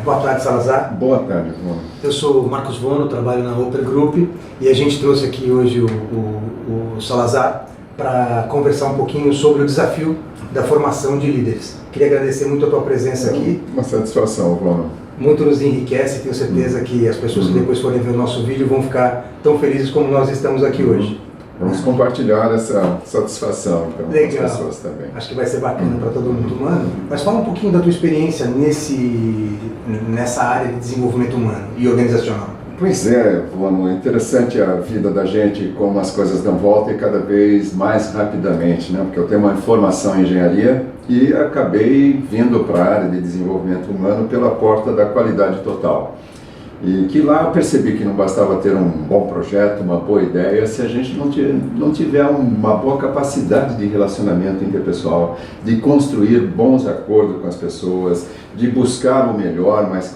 Boa tarde, Salazar. Boa tarde, Vono. Eu sou o Marcos Vono, trabalho na Upper Group e a gente trouxe aqui hoje o Salazar para conversar um pouquinho sobre o desafio da formação de líderes. Queria agradecer muito a tua presença aqui. Uma satisfação, Vono. Muito nos enriquece, tenho certeza que as pessoas que depois forem ver o nosso vídeo vão ficar tão felizes como nós estamos aqui hoje. Vamos compartilhar essa satisfação então, com as pessoas também. Acho que vai ser bacana para todo mundo, mano. Mas fala um pouquinho da tua experiência nessa área de desenvolvimento humano e organizacional. Pois é, Vono, é interessante a vida da gente, como as coisas dão volta e cada vez mais rapidamente, né? Porque eu tenho uma formação em engenharia e acabei vindo para a área de desenvolvimento humano pela porta da qualidade total. E que lá eu percebi que não bastava ter um bom projeto, uma boa ideia, se a gente não tiver uma boa capacidade de relacionamento interpessoal, de construir bons acordos com as pessoas, de buscar o melhor, mas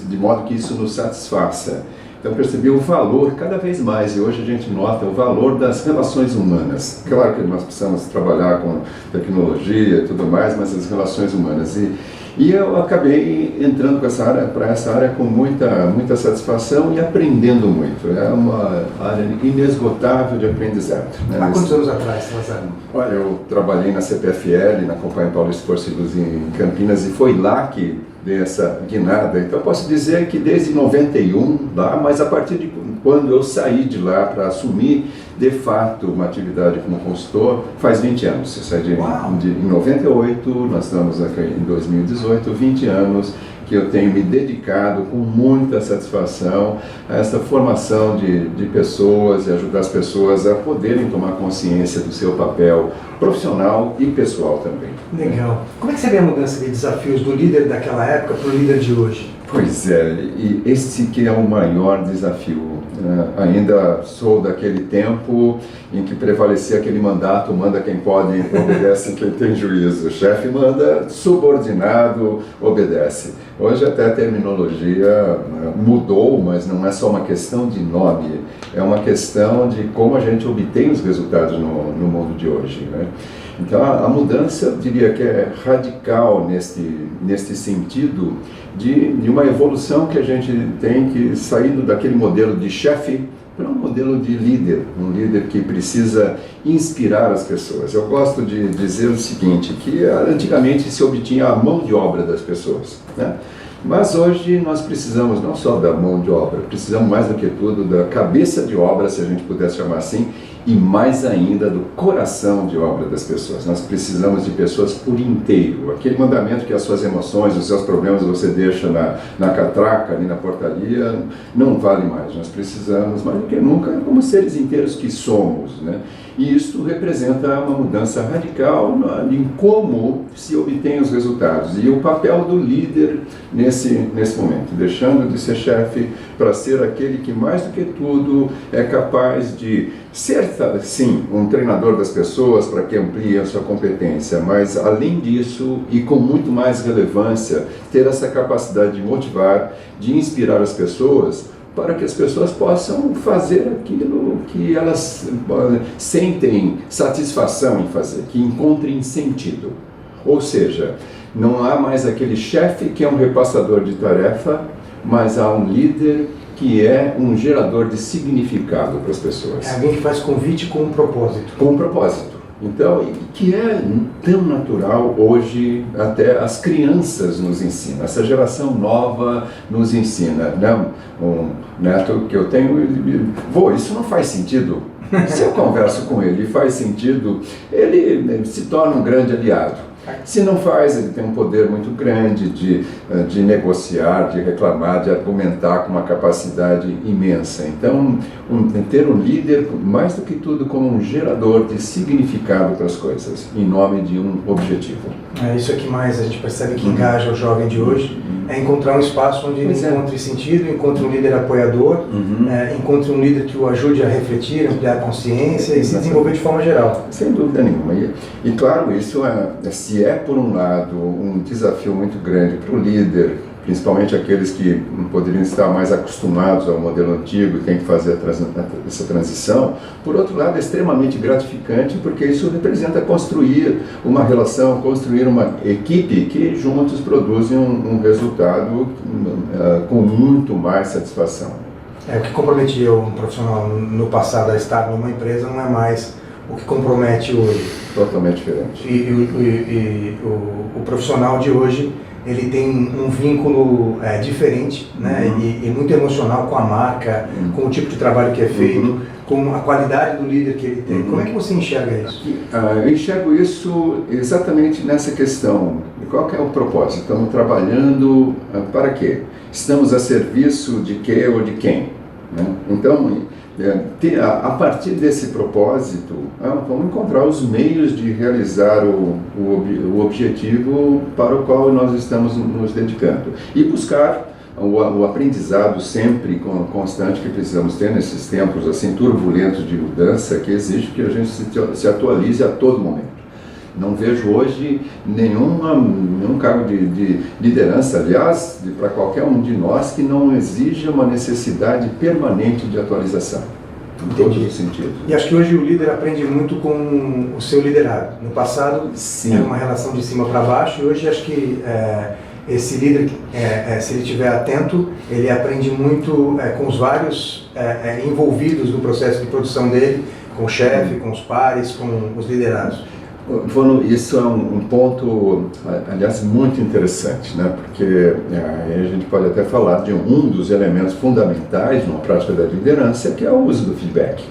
de modo que isso nos satisfaça. Então percebi o valor cada vez mais, e hoje a gente nota o valor das relações humanas. Claro que nós precisamos trabalhar com tecnologia e tudo mais, mas as relações humanas. E eu acabei entrando para essa área com muita satisfação e aprendendo muito. É uma área inesgotável de aprendizado. Né? Há quantos anos atrás, Salazar? Olha, eu trabalhei na CPFL, na Companhia Paulista Força e Luz em Campinas, e foi lá que dei essa guinada. Então eu posso dizer que desde 91 lá, mas a partir de quando eu saí de lá para assumir de fato uma atividade como consultor, faz 20 anos. Eu saí em 98, nós estamos aqui em 2018, 20 anos que eu tenho me dedicado com muita satisfação a essa formação de pessoas e ajudar as pessoas a poderem tomar consciência do seu papel profissional e pessoal também. Legal. Como é que você vê a mudança de desafios do líder daquela época para o líder de hoje? Pois é, e esse que é o maior desafio. Ainda sou daquele tempo em que prevalecia aquele mandato, manda quem pode, obedece quem tem juízo. O chefe manda, subordinado obedece. Hoje até a terminologia mudou, mas não é só uma questão de nome, é uma questão de como a gente obtém os resultados no mundo de hoje, né? Então a mudança, eu diria que é radical neste sentido de uma evolução que a gente tem que saindo daquele modelo de chefe para um modelo de líder, um líder que precisa inspirar as pessoas. Eu gosto de dizer o seguinte, que antigamente se obtinha a mão de obra das pessoas, né? Mas hoje nós precisamos não só da mão de obra, precisamos mais do que tudo da cabeça de obra, se a gente pudesse chamar assim, e mais ainda do coração de obra das pessoas. Nós precisamos de pessoas por inteiro. Aquele mandamento que as suas emoções, os seus problemas você deixa na catraca, ali na portaria, não vale mais. Nós precisamos, mais do que nunca, como seres inteiros que somos, né? E isso representa uma mudança radical em como se obtém os resultados. E o papel do líder nesse momento, deixando de ser chefe para ser aquele que mais do que tudo é capaz de ser, sim, um treinador das pessoas para que amplie a sua competência, mas além disso e com muito mais relevância, ter essa capacidade de motivar, de inspirar as pessoas para que as pessoas possam fazer aquilo que elas sentem satisfação em fazer, que encontrem sentido. Ou seja, não há mais aquele chefe que é um repassador de tarefa, mas há um líder que é um gerador de significado para as pessoas. É alguém que faz convite com um propósito. Com um propósito. Então, que é tão natural hoje, até as crianças nos ensinam, essa geração nova nos ensina, né? Um neto que eu tenho, isso não faz sentido. Se eu converso com ele e faz sentido, ele se torna um grande aliado. Se não faz, ele tem um poder muito grande de negociar, de reclamar, de argumentar com uma capacidade imensa. Então, ter um líder, mais do que tudo, como um gerador de significado para as coisas, em nome de um objetivo. É isso que mais a gente percebe que engaja o jovem de hoje, é encontrar um espaço onde ele encontre sentido, encontre um líder apoiador, encontre um líder que o ajude a refletir, ampliar a consciência e se desenvolver de forma geral. Sem dúvida nenhuma. E claro, isso se é por um lado um desafio muito grande para o líder principalmente aqueles que poderiam estar mais acostumados ao modelo antigo e têm que fazer essa transição. Por outro lado, é extremamente gratificante, porque isso representa construir uma relação, construir uma equipe que juntos produzem um resultado com muito mais satisfação. O que comprometia um profissional no passado a estar numa empresa não é mais o que compromete hoje. Totalmente diferente. E o profissional de hoje, ele tem um vínculo diferente, né? E muito emocional com a marca, com o tipo de trabalho que é feito, com a qualidade do líder que ele tem. Como é que você enxerga isso? Eu enxergo isso exatamente nessa questão. Qual que é o propósito? Estamos trabalhando para quê? Estamos a serviço de quê ou de quem? Né? Então, a partir desse propósito, vamos encontrar os meios de realizar o objetivo para o qual nós estamos nos dedicando e buscar o aprendizado sempre constante que precisamos ter nesses tempos assim turbulentos de mudança, que exige que a gente se atualize a todo momento. Não vejo hoje nenhum cargo de liderança, aliás, para qualquer um de nós, que não exija uma necessidade permanente de atualização, em todos os sentidos. E acho que hoje o líder aprende muito com o seu liderado. No passado, era uma relação de cima para baixo, e hoje acho que esse líder, se ele estiver atento, ele aprende muito com os vários envolvidos no processo de produção dele, com o chefe, com os pares, com os liderados. Isso é um ponto, aliás, muito interessante, né? Porque aí a gente pode até falar de um dos elementos fundamentais numa prática da liderança, que é o uso do feedback.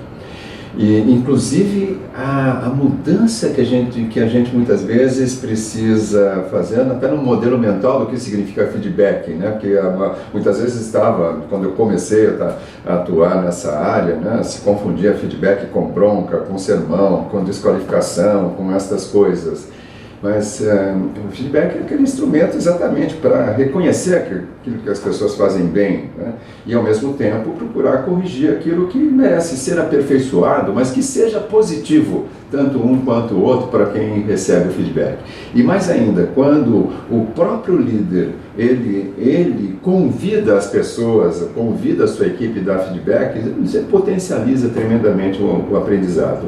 E, inclusive, a mudança que a gente muitas vezes precisa fazer, até no modelo mental do que significa feedback, né? Porque muitas vezes quando eu comecei a atuar nessa área, né, se confundia feedback com bronca, com sermão, com desqualificação, com essas coisas. Mas o feedback é aquele instrumento exatamente para reconhecer aquilo que as pessoas fazem bem, né? E ao mesmo tempo procurar corrigir aquilo que merece ser aperfeiçoado, mas que seja positivo, tanto um quanto o outro, para quem recebe o feedback. E mais ainda, quando o próprio líder ele convida as pessoas, convida a sua equipe a dar feedback, você potencializa tremendamente o aprendizado.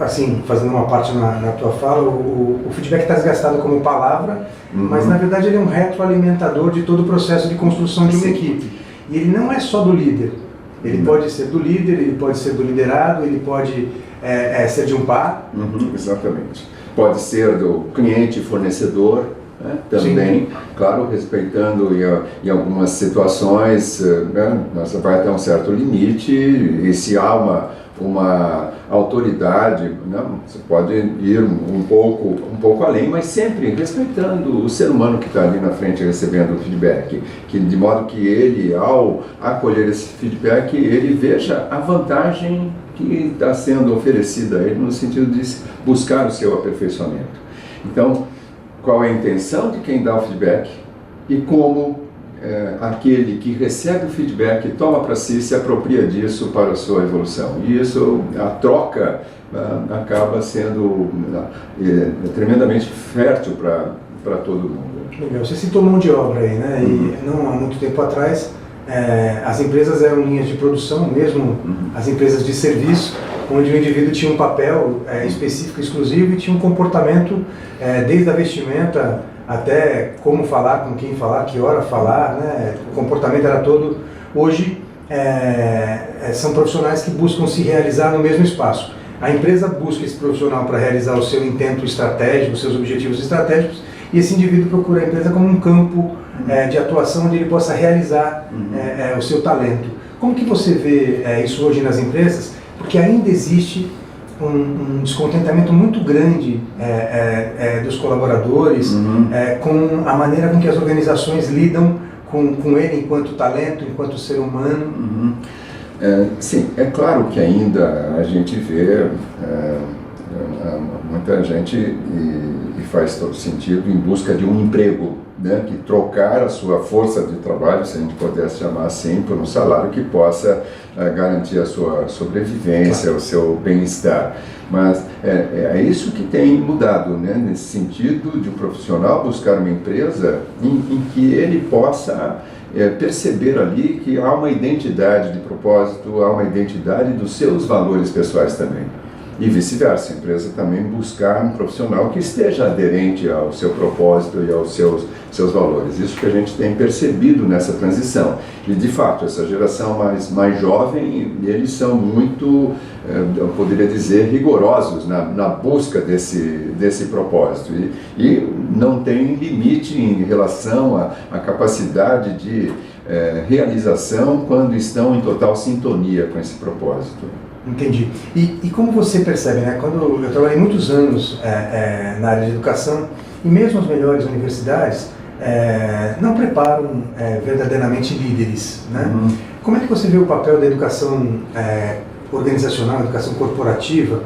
Assim, fazendo uma parte na tua fala, o feedback está desgastado como palavra, mas na verdade ele é um retroalimentador de todo o processo de construção de uma equipe. E ele não é só do líder, ele pode ser do líder, ele pode ser do liderado, ele pode ser de um par. Exatamente. Pode ser do cliente e fornecedor, né? Também, sim. Claro, respeitando em algumas situações, né? Nós vai até um certo limite, e se há uma autoridade, né? Você pode ir um pouco além, mas sempre respeitando o ser humano que está ali na frente recebendo o feedback, de modo que ele, ao acolher esse feedback, ele veja a vantagem que está sendo oferecida a ele no sentido de buscar o seu aperfeiçoamento. Então, qual é a intenção de quem dá o feedback e como aquele que recebe o feedback toma para si, se apropria disso para a sua evolução. E isso, a troca acaba sendo tremendamente fértil para todo mundo. Legal. Você citou mão de obra aí, né? E não há muito tempo atrás, as empresas eram linhas de produção, mesmo as empresas de serviço, onde o indivíduo tinha um papel específico, exclusivo, e tinha um comportamento, desde a vestimenta até como falar, com quem falar, que hora falar, né? O comportamento era todo. Hoje, são profissionais que buscam se realizar no mesmo espaço. A empresa busca esse profissional para realizar o seu intento estratégico, os seus objetivos estratégicos, e esse indivíduo procura a empresa como um campo de atuação onde ele possa realizar o seu talento. Como que você vê isso hoje nas empresas? Porque ainda existe um descontentamento muito grande dos colaboradores com a maneira com que as organizações lidam com ele enquanto talento, enquanto ser humano. Sim, é claro que ainda a gente vê muita gente, e faz todo sentido, em busca de um emprego né, que trocar a sua força de trabalho, se a gente pudesse chamar assim, por um salário que possa garantir a sua sobrevivência, o seu bem-estar. Mas é isso que tem mudado, né, nesse sentido de um profissional buscar uma empresa em que ele possa perceber ali que há uma identidade de propósito, há uma identidade dos seus valores pessoais também. E vice-versa, a empresa também buscar um profissional que esteja aderente ao seu propósito e aos seus valores. Isso que a gente tem percebido nessa transição. E, de fato, essa geração mais jovem, eles são muito, eu poderia dizer, rigorosos na busca desse propósito. E não tem limite em relação à capacidade de realização quando estão em total sintonia com esse propósito. Entendi. E como você percebe, né? Quando eu trabalhei muitos anos na área de educação, e mesmo as melhores universidades não preparam verdadeiramente líderes, né? Uhum. Como é que você vê o papel da educação organizacional, educação corporativa,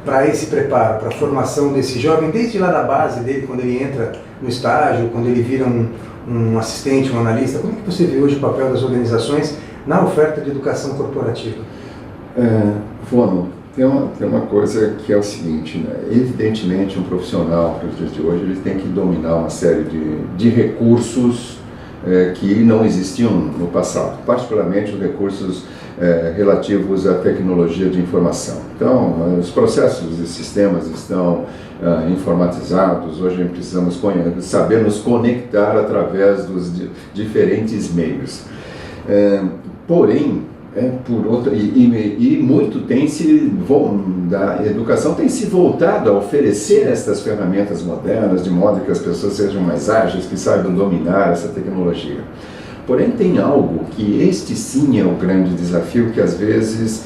para esse preparo, para a formação desse jovem, desde lá da base dele, quando ele entra no estágio, quando ele vira um assistente, um analista? Como é que você vê hoje o papel das organizações na oferta de educação corporativa? Fono, tem uma coisa que é o seguinte, né? Evidentemente um profissional para os dias de hoje ele tem que dominar uma série de recursos que não existiam no passado, particularmente os recursos relativos à tecnologia de informação. Então, os processos e sistemas estão informatizados, hoje precisamos saber nos conectar através dos diferentes meios. Porém, e muito da educação tem se voltado a oferecer estas ferramentas modernas, de modo que as pessoas sejam mais ágeis, que saibam dominar essa tecnologia. Porém, tem algo que este sim é o grande desafio, que às vezes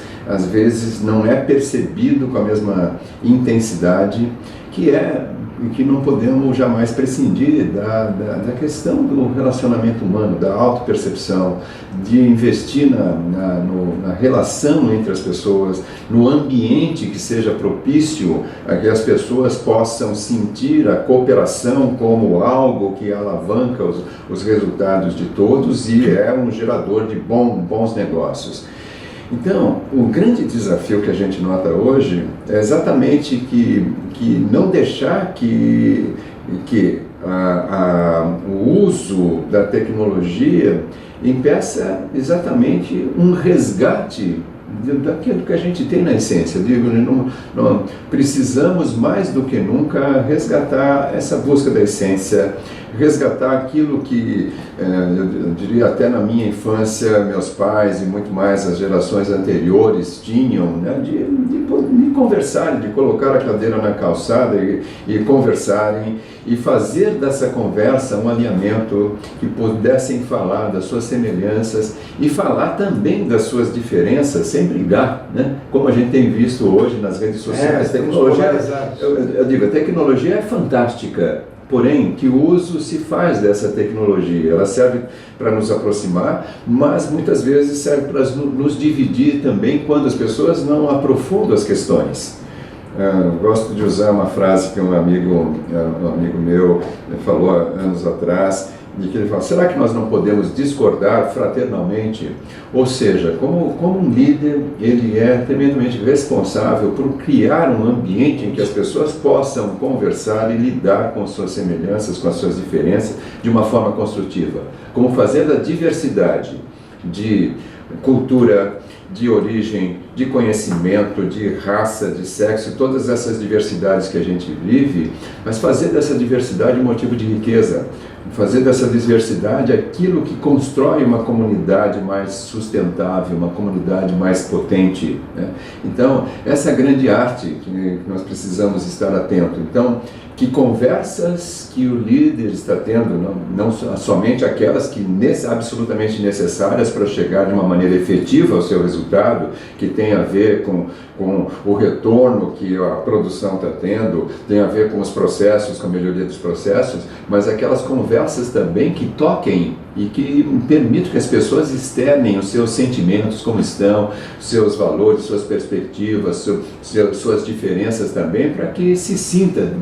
não é percebido com a mesma intensidade, que não podemos jamais prescindir da questão do relacionamento humano, da autopercepção, de investir na relação entre as pessoas, no ambiente que seja propício a que as pessoas possam sentir a cooperação como algo que alavanca os resultados de todos e é um gerador de bons negócios. Então, o grande desafio que a gente nota hoje é exatamente que não deixar que o uso da tecnologia impeça exatamente um resgate daquilo que a gente tem na essência. Não precisamos mais do que nunca resgatar essa busca da essência, resgatar aquilo que, eu diria até na minha infância, meus pais e muito mais as gerações anteriores tinham, né, de conversarem, de colocar a cadeira na calçada e conversarem e fazer dessa conversa um alinhamento, que pudessem falar das suas semelhanças e falar também das suas diferenças sem brigar, né? Como a gente tem visto hoje nas redes sociais. A tecnologia é fantástica, porém, que uso se faz dessa tecnologia? Ela serve para nos aproximar, mas muitas vezes serve para nos dividir também quando as pessoas não aprofundam as questões. Gosto de usar uma frase que um amigo meu falou há anos atrás, de que ele fala: será que nós não podemos discordar fraternalmente? Ou seja, como um líder, ele é tremendamente responsável por criar um ambiente em que as pessoas possam conversar e lidar com suas semelhanças, com as suas diferenças, de uma forma construtiva. Como fazer da diversidade de cultura, de origem, de conhecimento, de raça, de sexo, todas essas diversidades que a gente vive, mas fazer dessa diversidade um motivo de riqueza, fazer dessa diversidade aquilo que constrói uma comunidade mais sustentável, uma comunidade mais potente, né? Então, essa é a grande arte que nós precisamos estar atentos. Então, que conversas que o líder está tendo, não somente aquelas que absolutamente necessárias para chegar de uma maneira efetiva ao seu resultado, que tem tem a ver com o retorno que a produção está tendo, tem a ver com os processos, com a melhoria dos processos, mas aquelas conversas também que toquem e que permitam que as pessoas externem os seus sentimentos, como estão, seus valores, suas perspectivas, suas diferenças também, para que se sinta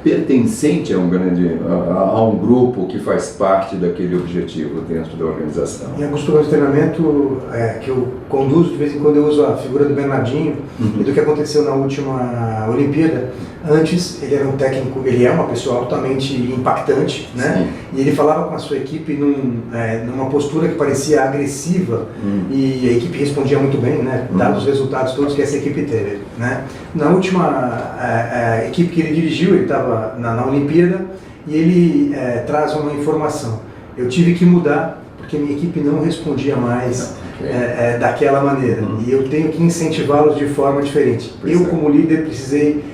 pertencente a um grupo que faz parte daquele objetivo dentro da organização. Em alguns programas de treinamento que eu conduzo, de vez em quando eu uso a figura do Bernardinho e do que aconteceu na última Olimpíada. Antes, ele era um técnico, ele é uma pessoa altamente impactante, né? E ele falava com a sua equipe numa postura que parecia agressiva e a equipe respondia muito bem, né? Dados os resultados todos que essa equipe teve, né? Na última equipe que ele dirigiu, ele estava na Olimpíada e ele traz uma informação. Eu tive que mudar porque minha equipe não respondia mais daquela maneira e eu tenho que incentivá-los de forma diferente. Eu, como líder, precisei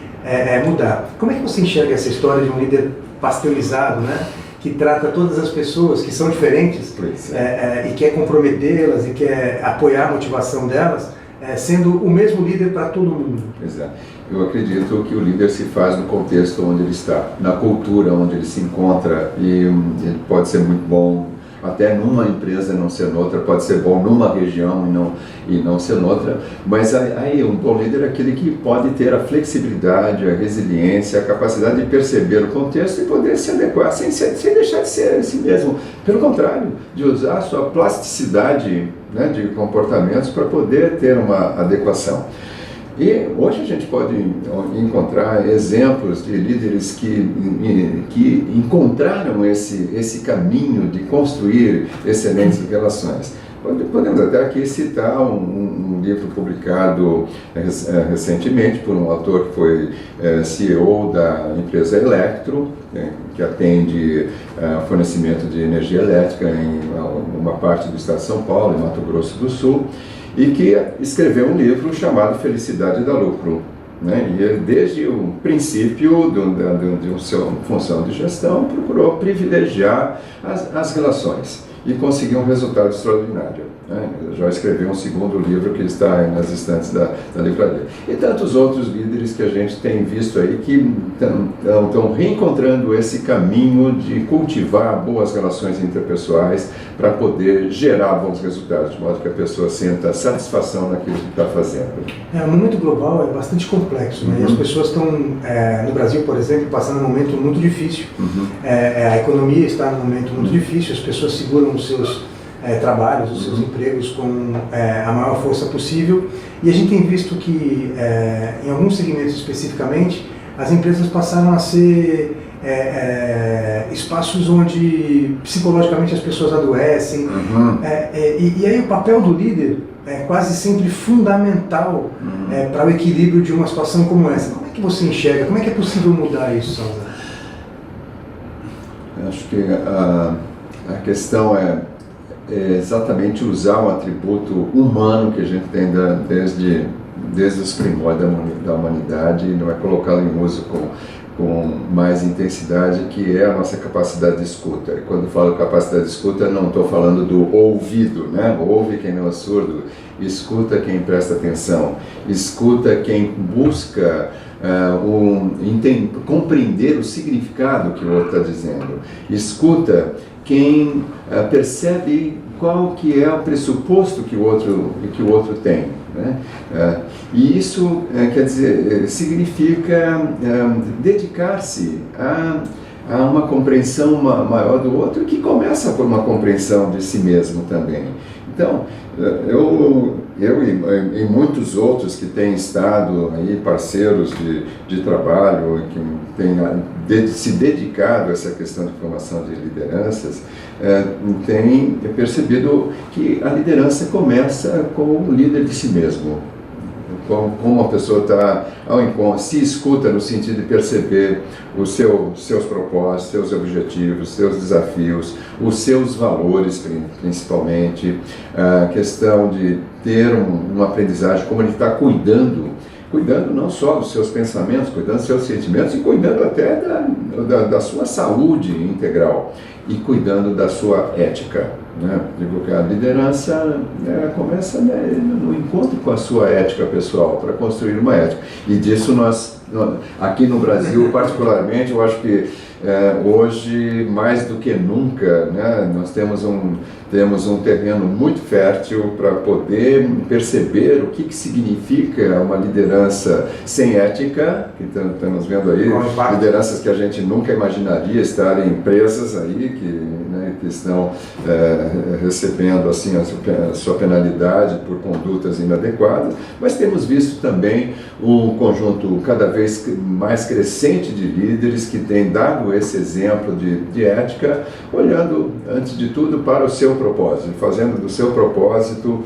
mudar. Como é que você enxerga essa história de um líder pasteurizado, né? Que trata todas as pessoas que são diferentes e quer comprometê-las e quer apoiar a motivação delas, sendo o mesmo líder para todo mundo? Exato. Eu acredito que o líder se faz no contexto onde ele está, na cultura onde ele se encontra, e ele pode ser muito bom até numa empresa e não ser noutra, pode ser bom numa região e não ser noutra, mas aí um bom líder é aquele que pode ter a flexibilidade, a resiliência, a capacidade de perceber o contexto e poder se adequar sem deixar de ser si mesmo. Pelo contrário, de usar a sua plasticidade, né, de comportamentos para poder ter uma adequação. E hoje a gente pode encontrar exemplos de líderes que encontraram esse caminho de construir excelentes relações. Podemos até aqui citar um livro publicado recentemente por um autor que foi CEO da empresa Electro, que atende fornecimento de energia elétrica em uma parte do estado de São Paulo, em Mato Grosso do Sul, e que escreveu um livro chamado Felicidade dá Lucro. Né? E desde o princípio de sua função de gestão, procurou privilegiar as relações e conseguiu um resultado extraordinário. Né? Já escreveu um segundo livro que está aí nas estantes da livraria. E tantos outros líderes que a gente tem visto aí que estão reencontrando esse caminho de cultivar boas relações interpessoais para poder gerar bons resultados, de modo que a pessoa sinta satisfação naquilo que está fazendo. O momento global é bastante complexo, né? E as pessoas estão, no Brasil, por exemplo, passando um momento muito difícil. A economia está num momento muito difícil, as pessoas seguram os seus trabalhos, os seus empregos com a maior força possível, e a gente tem visto que em alguns segmentos especificamente as empresas passaram a ser espaços onde psicologicamente as pessoas adoecem, e aí o papel do líder é quase sempre fundamental para o equilíbrio de uma situação como essa. Como é que você enxerga? Como é que é possível mudar isso, Salazar? Acho que a questão é exatamente usar um atributo humano que a gente tem desde os primórdios da humanidade, e não é colocá-lo em uso com mais intensidade, que é a nossa capacidade de escuta. E quando falo capacidade de escuta, não estou falando do ouvido, né? Ouve quem não é surdo, escuta quem presta atenção, escuta quem busca compreender o significado que o outro está dizendo, escuta quem percebe qual que é o pressuposto que o outro tem, né? E isso quer dizer, significa dedicar-se a uma compreensão maior do outro, que começa por uma compreensão de si mesmo também. Então, eu e muitos outros que têm estado aí, parceiros de trabalho, que têm se dedicado a essa questão de formação de lideranças, têm percebido que a liderança começa com o líder de si mesmo. Como a pessoa está ao encontro, se escuta no sentido de perceber os seus propósitos, seus objetivos, seus desafios, os seus valores principalmente, a questão de ter uma aprendizagem, como ele está cuidando não só dos seus pensamentos, cuidando dos seus sentimentos e cuidando até da sua saúde integral e cuidando da sua ética. Né? Digo que a liderança começa no encontro com a sua ética pessoal, para construir uma ética. E disso nós, aqui no Brasil particularmente, eu acho que hoje, mais do que nunca, né, nós temos um terreno muito fértil para poder perceber o que significa uma liderança sem ética, que estamos vendo aí, lideranças que a gente nunca imaginaria estar em empresas aí, que estão recebendo assim, a sua penalidade por condutas inadequadas, mas temos visto também um conjunto cada vez mais crescente de líderes que têm dado esse exemplo de ética, olhando, antes de tudo, para o seu propósito, fazendo do seu propósito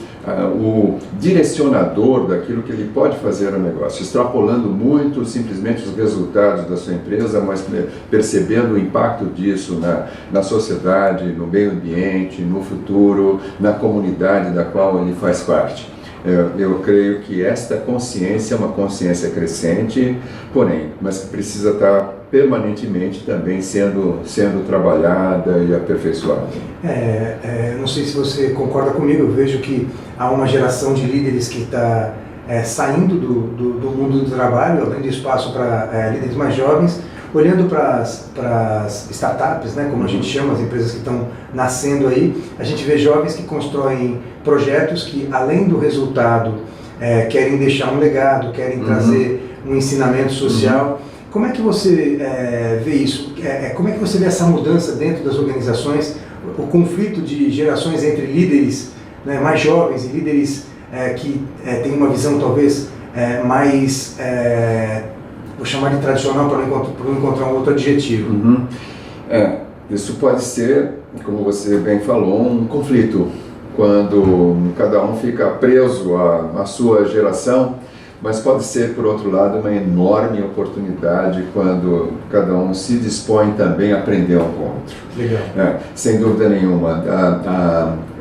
o direcionador daquilo que ele pode fazer no negócio, extrapolando muito simplesmente os resultados da sua empresa, mas percebendo o impacto disso na sociedade, no meio ambiente, no futuro, na comunidade da qual ele faz parte. Eu creio que esta consciência é uma consciência crescente, mas que precisa estar permanentemente também sendo trabalhada e aperfeiçoada. Não sei se você concorda comigo, eu vejo que há uma geração de líderes que está saindo do mundo do trabalho, abrindo espaço para líderes mais jovens, olhando para as startups, né, como a gente chama, as empresas que estão nascendo aí, a gente vê jovens que constroem projetos que, além do resultado, querem deixar um legado, querem trazer um ensinamento social. Como é que você vê isso? Como é que você vê essa mudança dentro das organizações, o conflito de gerações entre líderes, né, mais jovens e líderes que têm uma visão talvez mais... vou chamar de tradicional para não encontrar um outro adjetivo. Isso pode ser, como você bem falou, um conflito, quando cada um fica preso à sua geração, mas pode ser, por outro lado, uma enorme oportunidade quando cada um se dispõe também a aprender um com o outro. Legal. Sem dúvida nenhuma.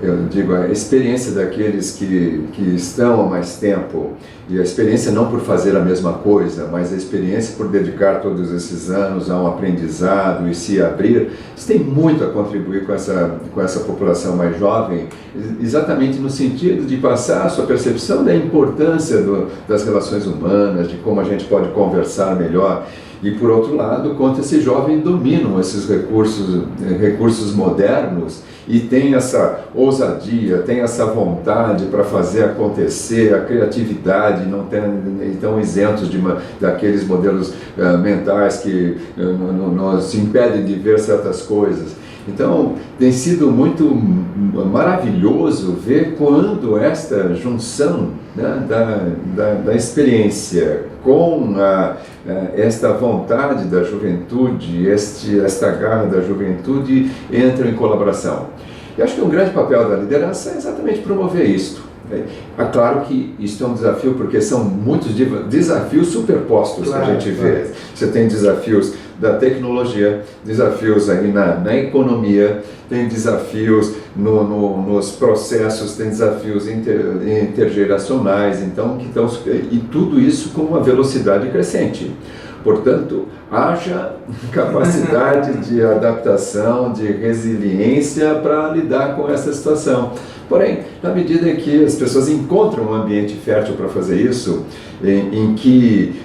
Eu digo, a experiência daqueles que estão há mais tempo, e a experiência não por fazer a mesma coisa, mas a experiência por dedicar todos esses anos a um aprendizado e se abrir, isso tem muito a contribuir com essa população mais jovem, exatamente no sentido de passar a sua percepção da importância das relações humanas, de como a gente pode conversar melhor. E, por outro lado, quanto esse jovem dominam esses recursos modernos e tem essa ousadia, tem essa vontade para fazer acontecer, a criatividade, não estão isentos daqueles modelos mentais que nos impedem de ver certas coisas. Então, tem sido muito maravilhoso ver quando esta junção, né, da experiência com esta vontade da juventude, esta garra da juventude entram em colaboração. E acho que um grande papel da liderança é exatamente promover isto. É claro que isso é um desafio, porque são muitos desafios superpostos que a gente vê. Você tem desafios da tecnologia, desafios aí na economia, tem desafios nos processos, tem desafios intergeracionais, e tudo isso com uma velocidade crescente. Portanto, haja capacidade de adaptação, de resiliência para lidar com essa situação. Porém, na medida que as pessoas encontram um ambiente fértil para fazer isso, em que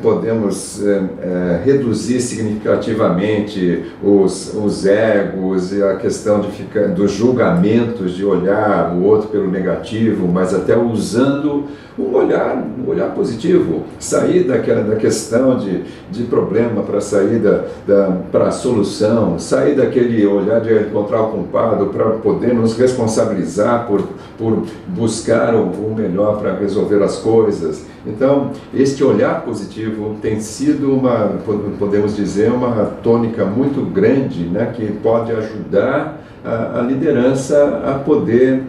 podemos reduzir significativamente os egos e a questão dos julgamentos, de olhar o outro pelo negativo, mas até usando um olhar positivo, sair da questão de problema para sair para a solução, sair daquele olhar de encontrar o culpado para poder nos responsabilizar por buscar o melhor para resolver as coisas. Então, este olhar positivo tem sido podemos dizer, uma tônica muito grande, né, que pode ajudar a liderança a poder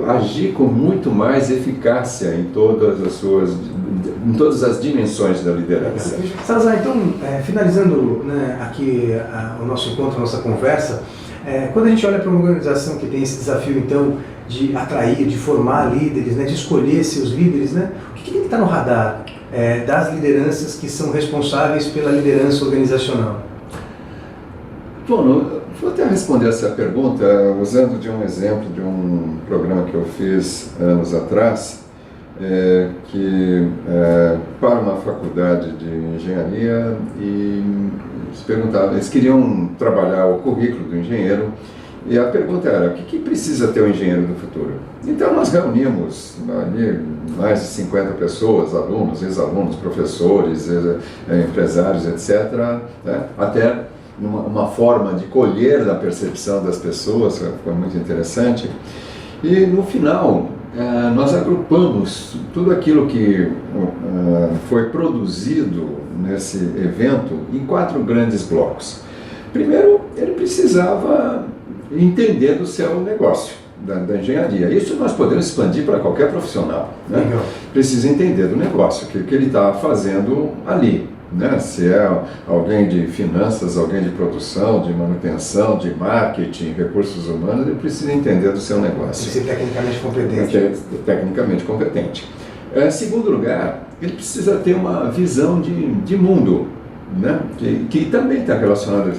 agir com muito mais eficácia em todas as dimensões da liderança. Salazar, então, finalizando, né, aqui o nosso encontro, a nossa conversa, quando a gente olha para uma organização que tem esse desafio, então, de atrair, de formar líderes, né, de escolher seus líderes, né, o que tem que estar no radar? das lideranças que são responsáveis pela liderança organizacional? Bom, vou até responder essa pergunta usando de um exemplo de um programa que eu fiz anos atrás, para uma faculdade de engenharia, e eles queriam trabalhar o currículo do engenheiro, e a pergunta era: o que precisa ter o engenheiro do futuro? Então nós reunimos ali mais de 50 pessoas, alunos, ex-alunos, professores, empresários, etc., né? Até uma forma de colher da percepção das pessoas, foi muito interessante. E no final, nós agrupamos tudo aquilo que foi produzido nesse evento em 4 grandes blocos. Primeiro, ele precisava entender do seu negócio, da engenharia. Isso nós podemos expandir para qualquer profissional, né? Precisa entender do negócio, o que ele está fazendo ali, né? Se é alguém de finanças, alguém de produção, de manutenção, de marketing, recursos humanos, ele precisa entender do seu negócio. Precisa ser tecnicamente competente. Tecnicamente competente. Segundo lugar, ele precisa ter uma visão de mundo, né? Que também está relacionado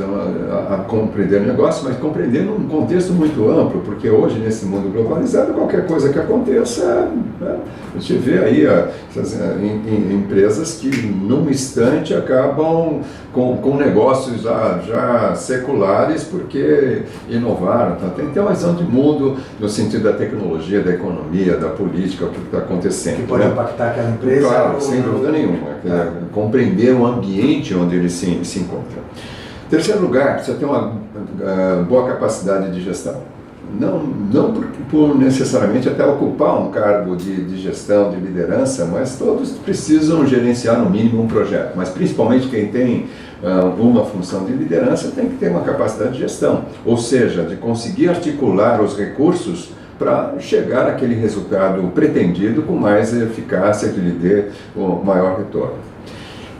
a compreender o negócio, mas compreender num contexto muito amplo, porque hoje, nesse mundo globalizado, qualquer coisa que aconteça, né? A gente vê aí empresas que, num instante, acabam com negócios já seculares, porque inovaram. Então, tem que ter uma visão de mundo no sentido da tecnologia, da economia, da política, o que está acontecendo. Que pode impactar aquela empresa. Claro, sem dúvida nenhuma. Compreender o ambiente onde ele se encontra. Em terceiro lugar, precisa ter uma boa capacidade de gestão. Não por necessariamente até ocupar um cargo de gestão, de liderança, mas todos precisam gerenciar no mínimo um projeto. Mas principalmente quem tem uma função de liderança tem que ter uma capacidade de gestão, ou seja, de conseguir articular os recursos para chegar àquele resultado pretendido com mais eficácia, que lhe dê o maior retorno.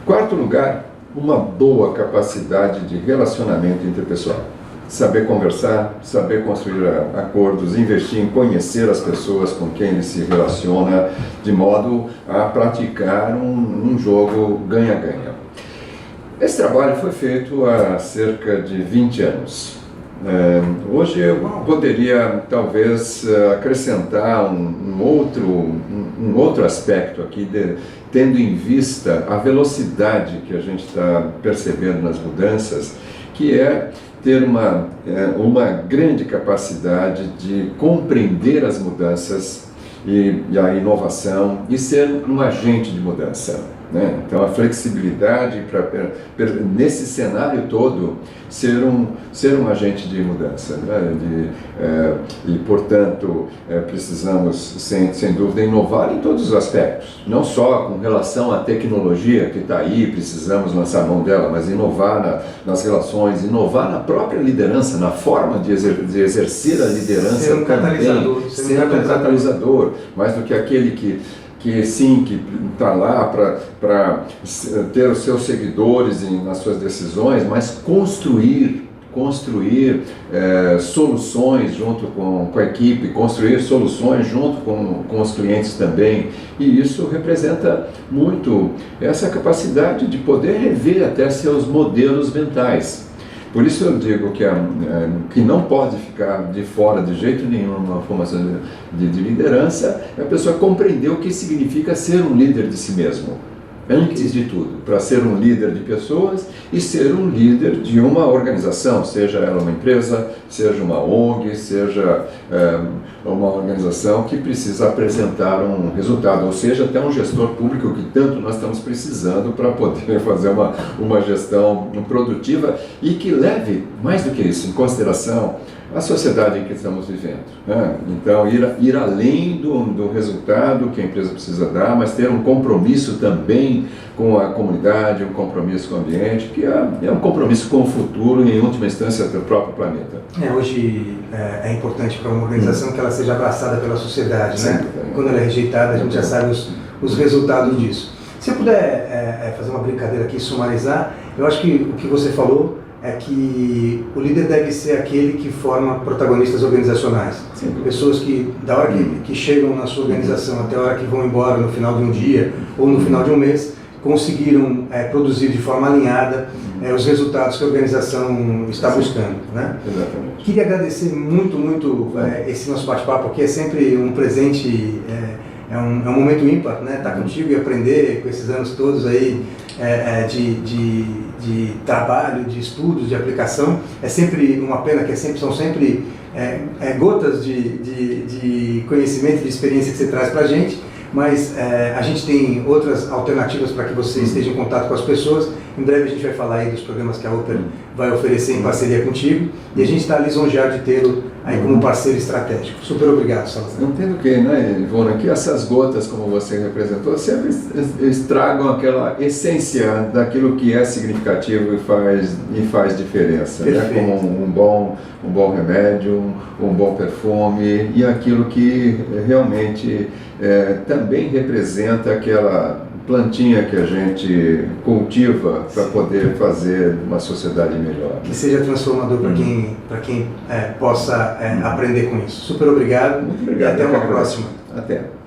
Quarto lugar, uma boa capacidade de relacionamento interpessoal. Saber conversar, saber construir acordos, investir em conhecer as pessoas com quem ele se relaciona, de modo a praticar um jogo ganha-ganha. Esse trabalho foi feito há cerca de 20 anos. Hoje eu poderia talvez acrescentar um outro aspecto aqui, tendo em vista a velocidade que a gente está percebendo nas mudanças, que é ter uma grande capacidade de compreender as mudanças e a inovação e ser um agente de mudança, né? Então a flexibilidade nesse cenário todo ser um agente de mudança, né? E portanto precisamos sem dúvida inovar em todos os aspectos, não só com relação à tecnologia que está aí, precisamos lançar a mão dela, mas inovar nas relações, inovar na própria liderança, na forma de exercer a liderança, ser um catalisador, ser um catalisador, mais do que aquele que está lá para ter os seus seguidores nas suas decisões, mas construir soluções junto com a equipe, construir soluções junto com os clientes também. E isso representa muito essa capacidade de poder rever até seus modelos mentais. Por isso eu digo que não pode ficar de fora de jeito nenhum uma formação de liderança, é a pessoa compreender o que significa ser um líder de si mesmo, antes de tudo, para ser um líder de pessoas e ser um líder de uma organização, seja ela uma empresa, seja uma ONG, seja uma organização que precisa apresentar um resultado, ou seja, até um gestor público que tanto nós estamos precisando para poder fazer uma gestão produtiva e que leve, mais do que isso, em consideração a sociedade em que estamos vivendo, né? Então, ir além do resultado que a empresa precisa dar, mas ter um compromisso também com a comunidade, um compromisso com o ambiente, que é um compromisso com o futuro e, em última instância, do próprio planeta. Hoje é importante para uma organização que ela seja abraçada pela sociedade, né? Quando ela é rejeitada, a gente já sabe os resultados disso. Se eu puder fazer uma brincadeira aqui e sumarizar, eu acho que o que você falou é que o líder deve ser aquele que forma protagonistas organizacionais. Sim. Pessoas que, da hora que chegam na sua organização até a hora que vão embora no final de um dia ou no final de um mês, conseguiram produzir de forma alinhada os resultados que a organização está buscando, né? Exatamente. Queria agradecer muito esse nosso bate-papo, porque é sempre um presente, é um momento ímpar, né? Estar contigo e aprender com esses anos todos aí de trabalho, de estudos, de aplicação. É sempre uma pena que são sempre gotas de conhecimento, de experiência que você traz para a gente. Mas a gente tem outras alternativas para que você esteja em contato com as pessoas. Em breve a gente vai falar aí dos programas que a Upper vai oferecer em parceria contigo. E a gente está lisonjeado de tê-lo aí como parceiro estratégico. Super obrigado, Salazar. Não tem do que, né, Ivona, que essas gotas, como você representou, sempre estragam aquela essência daquilo que é significativo e faz diferença, né? Como um bom remédio, um bom perfume e aquilo que realmente também representa aquela plantinha que a gente cultiva para poder fazer uma sociedade melhor. Que seja transformador para quem possa aprender com isso. Super obrigado. Muito obrigado. E até uma próxima. Até.